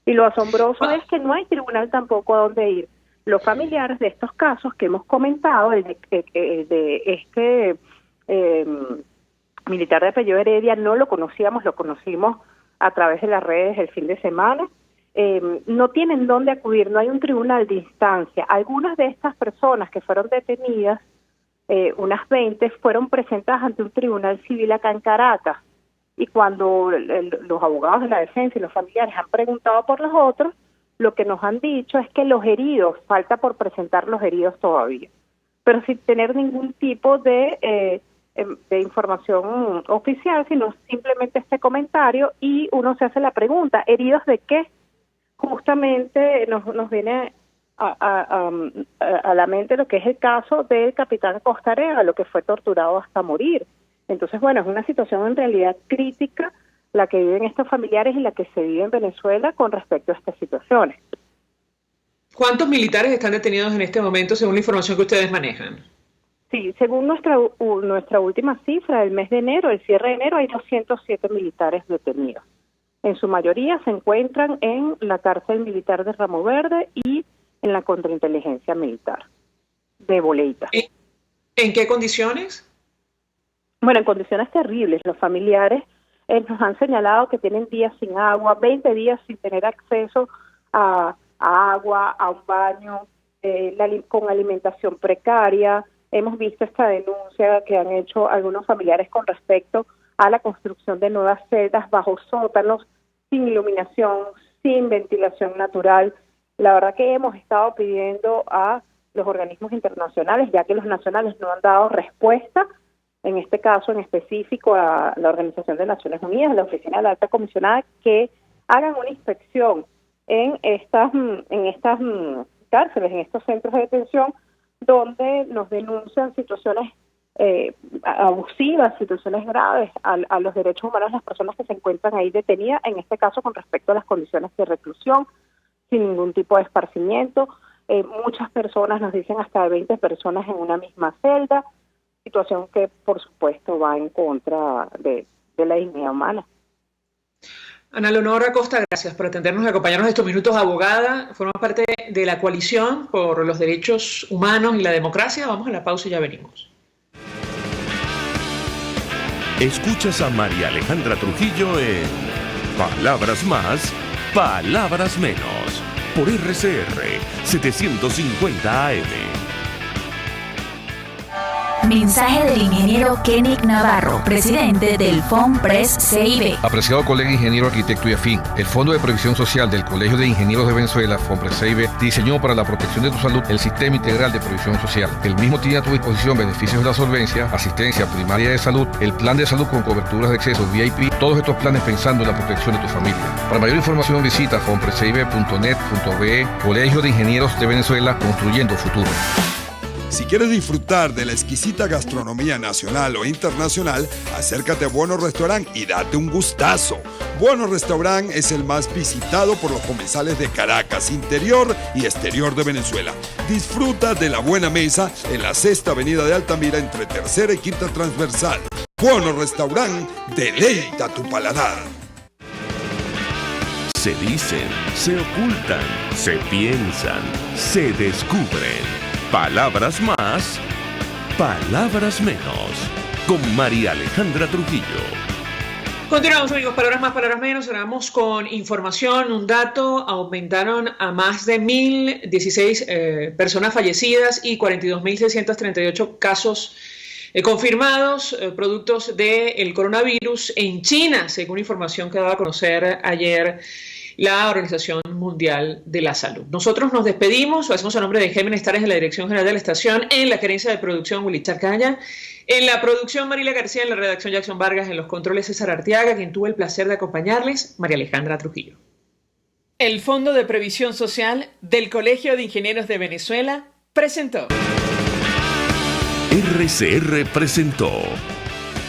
Y lo asombroso es que no hay tribunal tampoco a donde ir. Los familiares de estos casos que hemos comentado, el de este militar de apellido Heredia, no lo conocíamos, lo conocimos a través de las redes el fin de semana. No tienen dónde acudir, no hay un tribunal de instancia. Algunas de estas personas que fueron detenidas, unas 20, fueron presentadas ante un tribunal civil acá en Caracas, y cuando los abogados de la defensa y los familiares han preguntado por los otros, lo que nos han dicho es que los heridos, falta por presentar los heridos todavía, pero sin tener ningún tipo de información oficial, sino simplemente este comentario, y uno se hace la pregunta, ¿heridos de qué? Justamente nos viene a la mente lo que es el caso del capitán Acosta Arévalo, que fue torturado hasta morir. Entonces, bueno, es una situación en realidad crítica la que viven estos familiares y la que se vive en Venezuela con respecto a estas situaciones. ¿Cuántos militares están detenidos en este momento, según la información que ustedes manejan? Sí, según nuestra última cifra del mes de enero, el cierre de enero, hay 207 militares detenidos. En su mayoría se encuentran en la cárcel militar de Ramo Verde y en la contrainteligencia militar de Boleita. ¿En qué condiciones? Bueno, en condiciones terribles. Los familiares nos han señalado que tienen días sin agua, 20 días sin tener acceso a agua, a un baño, con alimentación precaria. Hemos visto esta denuncia que han hecho algunos familiares con respecto a la construcción de nuevas celdas bajo sótanos, sin iluminación, sin ventilación natural. La verdad que hemos estado pidiendo a los organismos internacionales, ya que los nacionales no han dado respuesta, en este caso en específico a la Organización de Naciones Unidas, a la Oficina de la Alta Comisionada, que hagan una inspección en estas cárceles, en estos centros de detención, donde nos denuncian situaciones abusivas, situaciones graves a los derechos humanos de las personas que se encuentran ahí detenidas, en este caso con respecto a las condiciones de reclusión, sin ningún tipo de esparcimiento. Muchas personas nos dicen hasta de 20 personas en una misma celda, situación que por supuesto va en contra de la dignidad humana. Ana Leonor Acosta, gracias por atendernos y acompañarnos estos minutos, abogada. Forma parte de la coalición por los derechos humanos y la democracia. Vamos a la pausa y ya venimos. Escuchas a María Alejandra Trujillo en Palabras Más, Palabras Menos, por RCR 750 AM. Mensaje del ingeniero Kenick Navarro, presidente del FOMPRES CIB. Apreciado colega ingeniero, arquitecto y afín, el Fondo de Previsión Social del Colegio de Ingenieros de Venezuela, FOMPRES CIB, diseñó para la protección de tu salud el Sistema Integral de Previsión Social. El mismo tiene a tu disposición beneficios de la solvencia, asistencia primaria de salud, el plan de salud con coberturas de acceso VIP, todos estos planes pensando en la protección de tu familia. Para mayor información visita fomprescib.net.be, Colegio de Ingenieros de Venezuela, construyendo futuro. Si quieres disfrutar de la exquisita gastronomía nacional o internacional, acércate a Bueno Restaurant y date un gustazo. Bueno Restaurant es el más visitado por los comensales de Caracas, interior y exterior de Venezuela. Disfruta de la buena mesa en la 6ª Avenida de Altamira entre 3ª y 5ª Transversal. Bueno Restaurant, deleita tu paladar. Se dicen, se ocultan, se piensan, se descubren. Palabras más, palabras menos. Con María Alejandra Trujillo. Continuamos, amigos, palabras más, palabras menos. Cerramos con información, un dato: aumentaron a más de 1.016 personas fallecidas y 42.638 casos confirmados, productos del coronavirus en China, según información que daba a conocer ayer la Organización Mundial de la Salud. Nosotros nos despedimos, lo hacemos a nombre de Gémenes Tares en la Dirección General de la Estación, en la gerencia de producción Willy Charcaya, en la producción Mariela García, en la redacción Jackson Vargas, en los controles César Arteaga, quien tuvo el placer de acompañarles, María Alejandra Trujillo. El Fondo de Previsión Social del Colegio de Ingenieros de Venezuela presentó. RCR presentó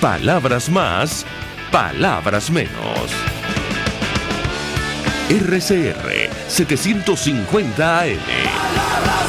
Palabras Más, Palabras Menos. RCR 750 AM.